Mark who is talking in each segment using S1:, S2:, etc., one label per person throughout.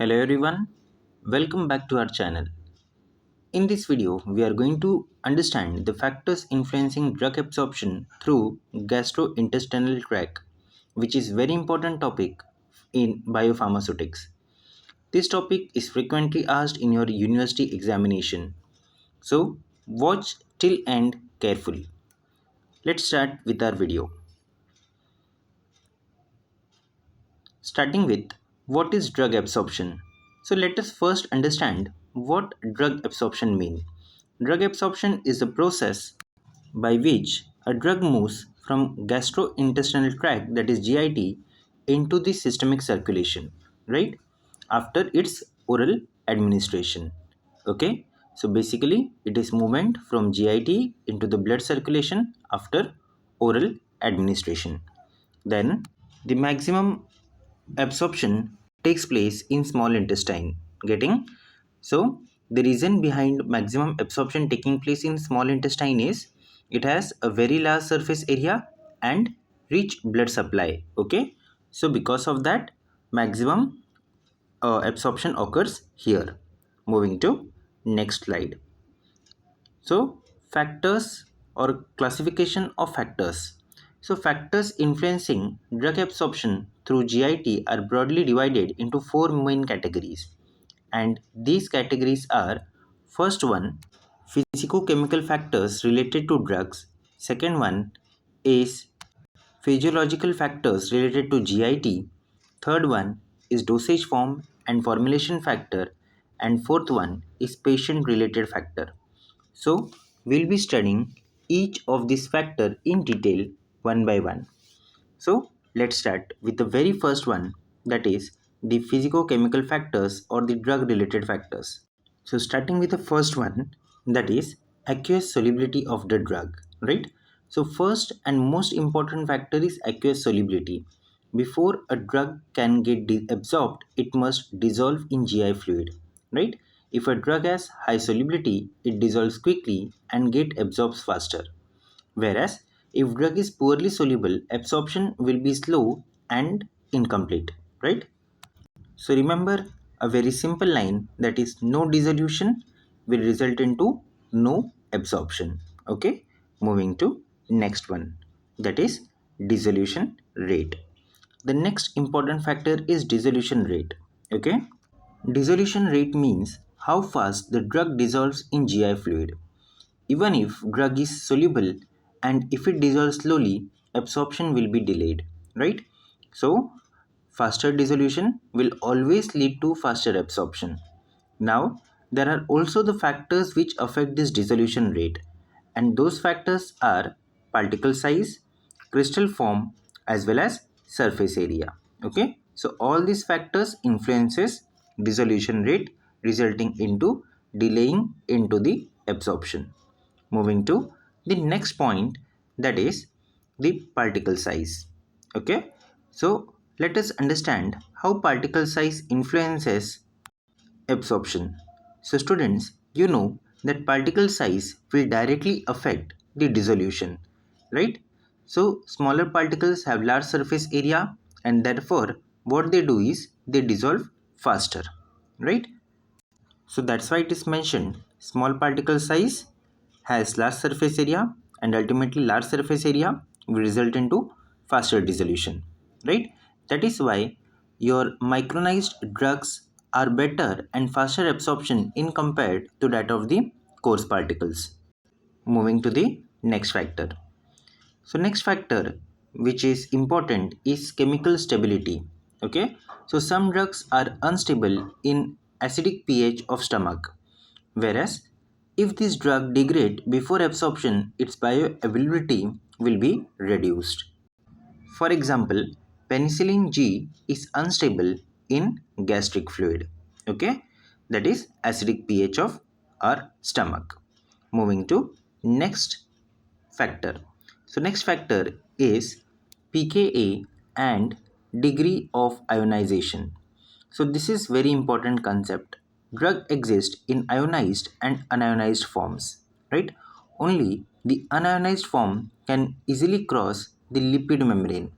S1: Hello everyone, welcome back to our channel. In this video, we are going to understand the factors influencing drug absorption through gastrointestinal tract, which is very important topic in biopharmaceutics. This topic is frequently asked in your university examination. So, watch till end carefully. Let's start with our video. Starting with what is drug absorption? So let us first understand what drug absorption means. Drug absorption is the process by which a drug moves from gastrointestinal tract, that is GIT, into the systemic circulation, right? After its oral administration. Okay, so basically it is movement from GIT into the blood circulation after oral administration. Then the maximum absorption takes place in small intestine. Getting? So the reason behind maximum absorption taking place in small intestine is it has a very large surface area and rich blood supply. Okay, so because of that, maximum absorption occurs here. Moving to next slide. So factors or classification of factors. So factors influencing drug absorption through GIT are broadly divided into four main categories. And these categories are: first one, physicochemical factors related to drugs. Second one is physiological factors related to GIT. Third one is dosage form and formulation factor. And fourth one is patient related factor. So we'll be studying each of these factors in detail one by one. So let's start with the very first one, that is the physicochemical factors or the drug related factors. So starting with the first one, that is aqueous solubility of the drug, right? So first and most important factor is aqueous solubility. Before a drug can get absorbed, it must dissolve in GI fluid, right? If a drug has high solubility, it dissolves quickly and get absorbed faster. Whereas if drug is poorly soluble, absorption will be slow and incomplete, right? So remember a very simple line, that is no dissolution will result into no absorption. Okay, moving to next one, that is dissolution rate. The next important factor is dissolution rate. Okay, dissolution rate means how fast the drug dissolves in GI fluid. Even if drug is soluble and if it dissolves slowly, absorption will be delayed, right? So faster dissolution will always lead to faster absorption. Now, there are also the factors which affect this dissolution rate, and those factors are particle size, crystal form, as well as surface area. Okay, so all these factors influences dissolution rate, resulting into delaying into the absorption. Moving to the next point, that is the particle size. Okay, so let us understand how particle size influences absorption. So students, you know that particle size will directly affect the dissolution, right? So smaller particles have large surface area, and therefore what they do is they dissolve faster, right? So that's why it is mentioned small particle size has large surface area, and ultimately large surface area will result into faster dissolution, right? That is why your micronized drugs are better and faster absorption in compared to that of the coarse particles. Moving to the next factor. So next factor which is important is chemical stability. Okay, so some drugs are unstable in acidic pH of stomach, whereas if this drug degrade before absorption, its bioavailability will be reduced. For example, penicillin G is unstable in gastric fluid. Okay, that is acidic pH of our stomach. Moving to next factor. So next factor is pKa and degree of ionization. So this is very important concept. Drug exists in ionized and unionized forms, right? Only the unionized form can easily cross the lipid membrane,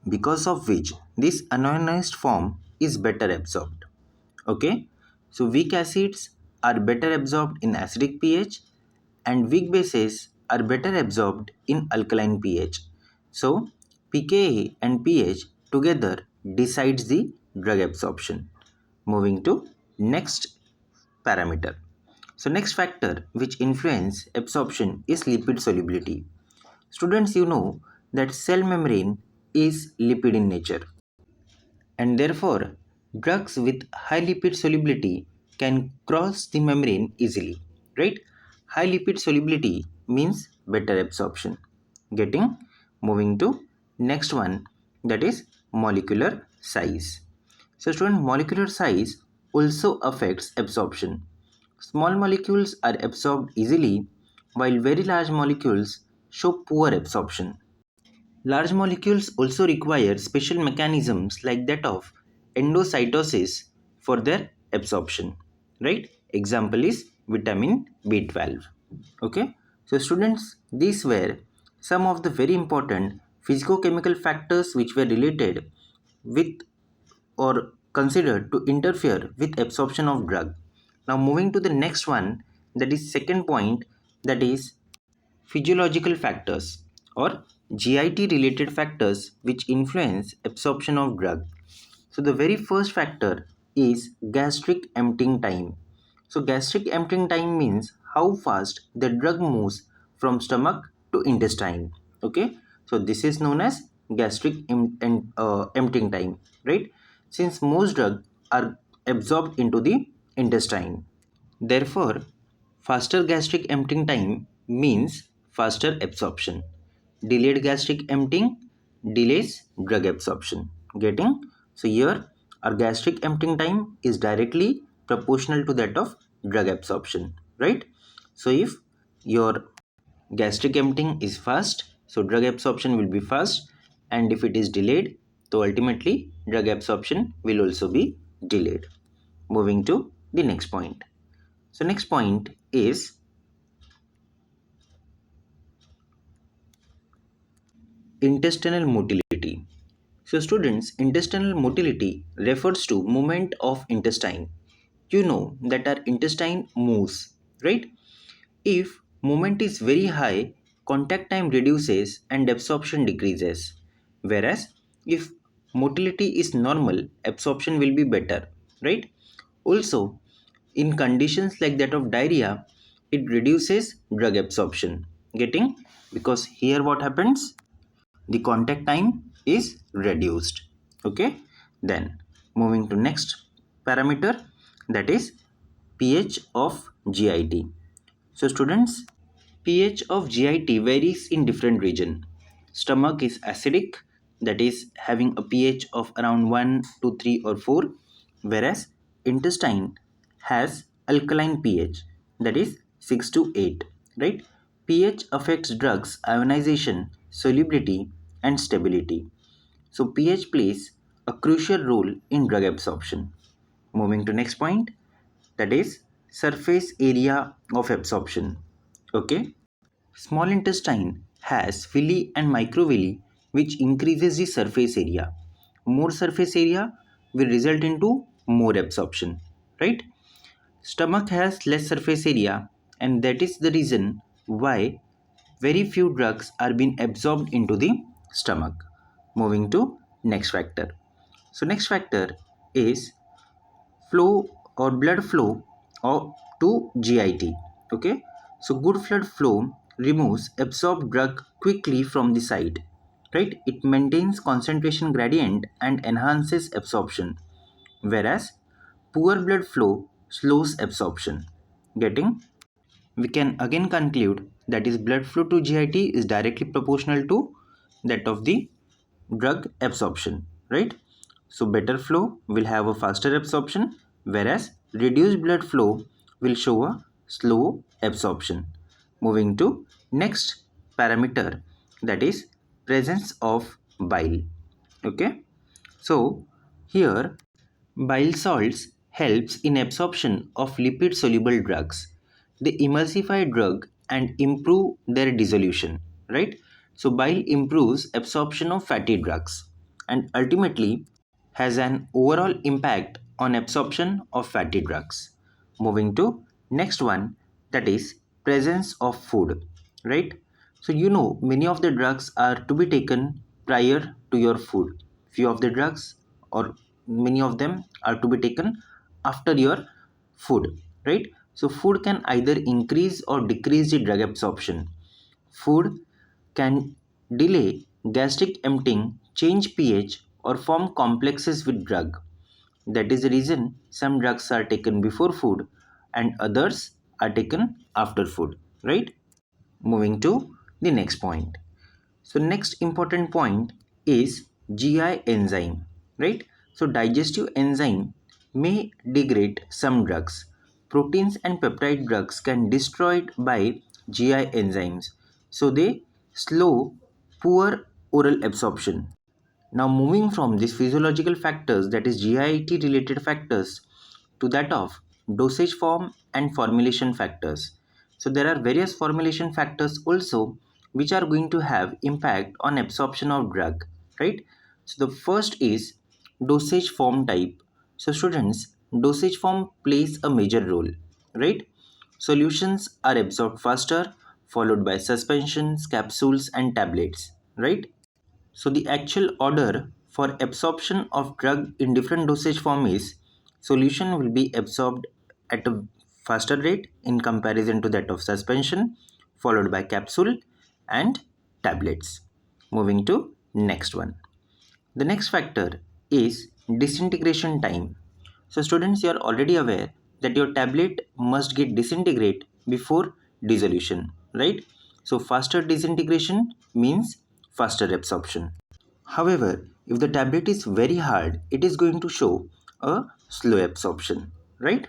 S1: because of which this unionized form is better absorbed. Okay, so weak acids are better absorbed in acidic pH and weak bases are better absorbed in alkaline pH. So pKa and pH together decides the drug absorption. Moving to next parameter. So next factor which influence absorption is lipid solubility. Students, you know that cell membrane is lipid in nature, and therefore drugs with high lipid solubility can cross the membrane easily, right? High lipid solubility means better absorption. Getting moving to next one, that is molecular size. So student, molecular size also affects absorption. Small molecules are absorbed easily while very large molecules show poor absorption. Large molecules also require special mechanisms like that of endocytosis for their absorption. Right? Example is vitamin B12. Okay? So students, these were some of the very important physicochemical factors which were related with or considered to interfere with absorption of drug. Now moving to the next one, that is second point, that is physiological factors or GIT related factors which influence absorption of drug. So the very first factor is gastric emptying time. So gastric emptying time means how fast the drug moves from stomach to intestine. Okay, so this is known as gastric emptying time, right? Since most drugs are absorbed into the intestine. Therefore, faster gastric emptying time means faster absorption. Delayed gastric emptying delays drug absorption. Getting? So here our gastric emptying time is directly proportional to that of drug absorption, right? So if your gastric emptying is fast, so drug absorption will be fast, and if it is delayed, so ultimately drug absorption will also be delayed. Moving to the next point. So next point is intestinal motility. So students, intestinal motility refers to movement of intestine. You know that our intestine moves, right? If movement is very high, contact time reduces and absorption decreases. Whereas if motility is normal, absorption will be better, right? Also, in conditions like that of diarrhea, it reduces drug absorption. Getting? Because here what happens? The contact time is reduced. Okay, then moving to next parameter, that is pH of GIT. So students, pH of GIT varies in different region. Stomach is acidic, that is having a pH of around 1 to 3 or 4, whereas intestine has alkaline pH, that is 6 to 8, right? pH affects drugs ionization, solubility and stability. So pH plays a crucial role in drug absorption. Moving to next point, that is surface area of absorption. Okay, small intestine has villi and microvilli which increases the surface area. More surface area will result into more absorption, right? Stomach has less surface area, and that is the reason why very few drugs are being absorbed into the stomach. Moving to next factor. So next factor is flow or blood flow or to GIT. Okay, so good blood flow removes absorbed drug quickly from the site, right? It maintains concentration gradient and enhances absorption, whereas poor blood flow slows absorption. Getting? We can again conclude that is blood flow to GIT is directly proportional to that of the drug absorption, right? So better flow will have a faster absorption, whereas reduced blood flow will show a slow absorption. Moving to next parameter, that is presence of bile. Okay, so here bile salts helps in absorption of lipid soluble drugs. They emulsify drug and improve their dissolution, right? So bile improves absorption of fatty drugs and ultimately has an overall impact on absorption of fatty drugs. Moving to next one, that is presence of food, right? So many of the drugs are to be taken prior to your food. Few of the drugs or many of them are to be taken after your food, right? So food can either increase or decrease the drug absorption. Food can delay gastric emptying, change pH, or form complexes with drug. That is the reason some drugs are taken before food and others are taken after food, right? Moving to the next point. So next important point is GI enzyme, right? So digestive enzyme may degrade some drugs. Proteins and peptide drugs can destroyed by GI enzymes. So they slow poor oral absorption. Now moving from these physiological factors, that is GIT related factors, to that of dosage form and formulation factors. So there are various formulation factors also which are going to have impact on absorption of drug, right? So the first is dosage form type. So students, dosage form plays a major role, right? Solutions are absorbed faster, followed by suspensions, capsules and tablets, right? So the actual order for absorption of drug in different dosage form is solution will be absorbed at a faster rate in comparison to that of suspension, followed by capsule and tablets. Moving to next one. The next factor is disintegration time. So students, you are already aware that your tablet must get disintegrate before dissolution, right? So faster disintegration means faster absorption. However, if the tablet is very hard, it is going to show a slow absorption, right?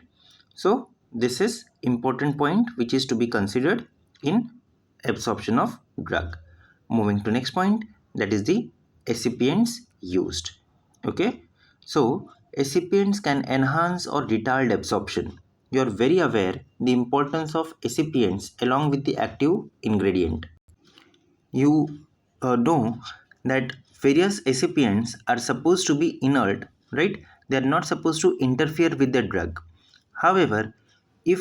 S1: So this is important point which is to be considered in absorption of drug. Moving to next point, that is the excipients used. Okay, so excipients can enhance or retard absorption. You are very aware the importance of excipients along with the active ingredient. You know that various excipients are supposed to be inert, right? They are not supposed to interfere with the drug. However, if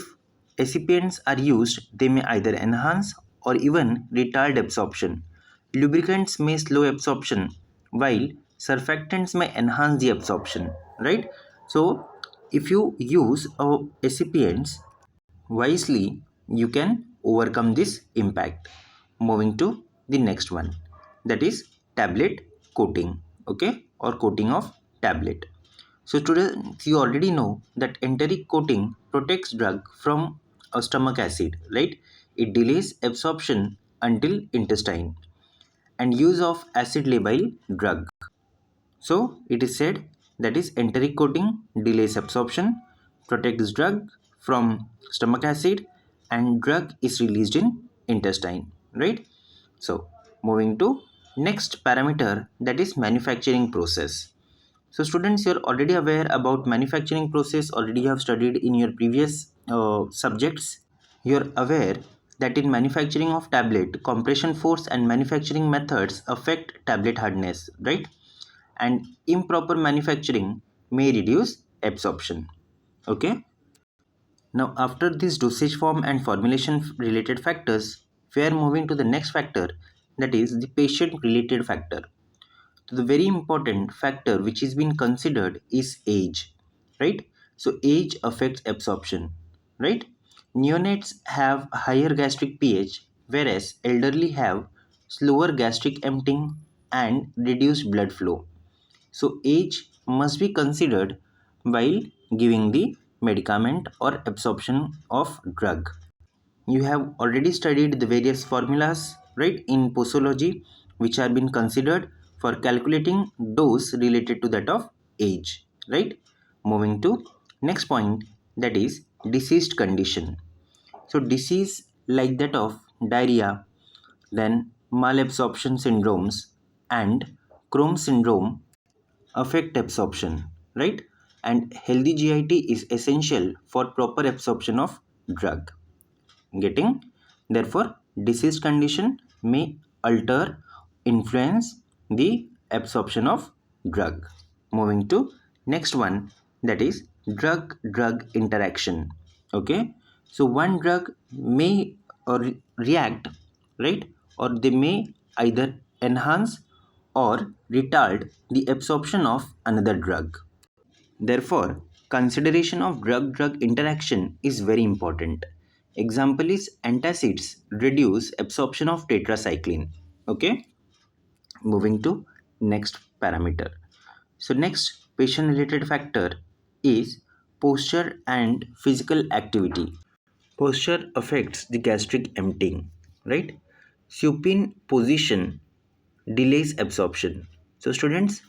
S1: excipients are used, they may either enhance or even retard absorption. Lubricants may slow absorption, while surfactants may enhance the absorption, right? So, if you use excipients wisely, you can overcome this impact. Moving to the next one, that is tablet coating, okay, or coating of tablet. So today you already know that enteric coating protects drug from a stomach acid, right? It delays absorption until intestine and use of acid labile drug. So it is said that is enteric coating delays absorption, protects drug from stomach acid, and drug is released in intestine, right? So moving to next parameter, that is manufacturing process. So students, you're already aware about manufacturing process, already have studied in your previous subjects. You're aware that in manufacturing of tablet, compression force and manufacturing methods affect tablet hardness, right? And improper manufacturing may reduce absorption. Okay. Now after this dosage form and formulation related factors, we are moving to the next factor, that is the patient related factor. So the very important factor which is being considered is age, right? So age affects absorption, right? Neonates have higher gastric pH, whereas elderly have slower gastric emptying and reduced blood flow. So age must be considered while giving the medicament or absorption of drug. You have already studied the various formulas, right, in posology, which are been considered for calculating dose related to that of age, right? Moving to next point, that is diseased condition. So disease like that of diarrhea, then malabsorption syndromes and Crohn syndrome affect absorption, right? And healthy GIT is essential for proper absorption of drug. Getting, therefore, disease condition may alter, influence the absorption of drug. Moving to next one, that is drug drug interaction. Okay, so one drug may react, right, or they may either enhance or retard the absorption of another drug. Therefore, consideration of drug drug interaction is very important. Example is antacids reduce absorption of tetracycline. Okay, moving to next parameter. So next patient related factor is posture and physical activity. Posture affects the gastric emptying, right? Supine position delays absorption. So students,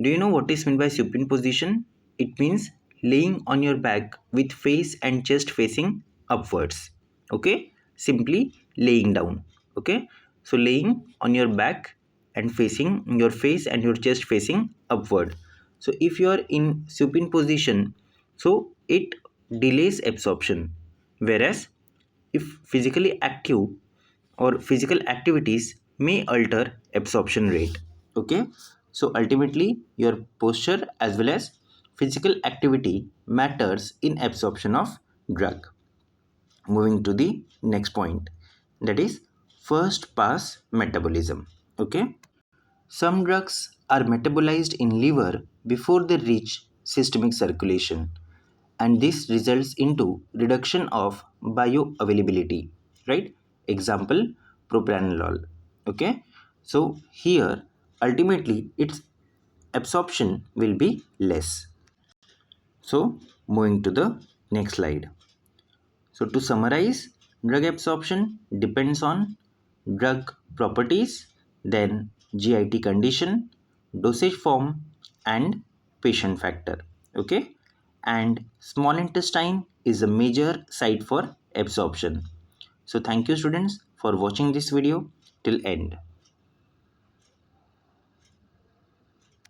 S1: do you know what is meant by supine position? It means laying on your back with face and chest facing upwards. Okay? Simply laying down. Okay? So laying on your back and facing your face and your chest facing upward. So if you are in supine position, so it delays absorption. Whereas if physically active or physical activities may alter absorption rate. Okay, so ultimately your posture as well as physical activity matters in absorption of drug. Moving to the next point, that is first pass metabolism. Okay, some drugs are metabolized in liver before they reach systemic circulation, and this results into reduction of bioavailability, right? Example, propranolol. Okay, so here ultimately its absorption will be less. So moving to the next slide. So to summarize, drug absorption depends on drug properties, then GIT condition, dosage form, and patient factor. Okay, and small intestine is a major site for absorption. So thank you students for watching this video till end.